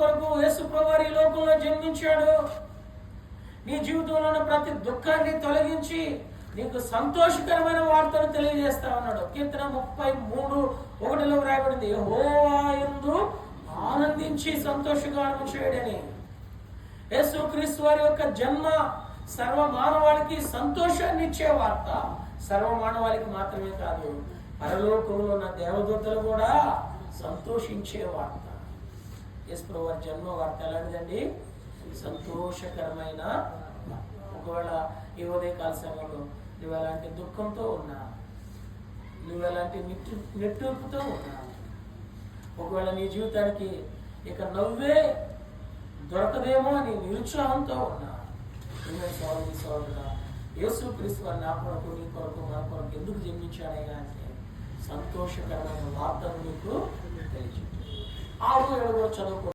కొరకు యేసు ప్రభువు ఈ లోకంలో జన్మించాడు. నీ జీవితంలో ఉన్న ప్రతి దుఃఖాన్ని తొలగించి నీకు సంతోషకరమైన వార్తను తెలియజేస్తా ఉన్నాడు. కీర్తన 33:1 వ్రాయబడింది, యెహోవా యందు ఆనందించి సంతోషగానము చేయడని. యేసుక్రీస్తు వారి యొక్క జన్మ సర్వ మానవాళికి సంతోషాన్ని ఇచ్చే వార్త. సర్వ మానవాళికి మాత్రమే కాదు, పరలోకంలో ఉన్న దేవదూతలు కూడా సంతోషించే వార్త. యేసు ప్రభువు వారి జన్మ వార్త ఎలాంటిదండి? సంతోషకరమైన. ఒకవేళ ఈ ఉదయకాల సమయంలో నువ్వు ఎలాంటి దుఃఖంతో ఉన్నా, నువ్వు ఎలాంటి నిట్టూర్పుతో ఉన్నా, ఒకవేళ నీ జీవితానికి ఇక నవ్వే దొరకదేమో అని నిరుత్సాహంతో ఉన్నా, సోదరుడా, యేసుక్రీస్తు వారు నా కొరకు, నీ కొరకు, మన కొరకు ఎందుకు జన్మించాడైనా అంటే సంతోషకరమైన వార్తను నీకు తెలియజేయండి. 6-7 చదువుకో.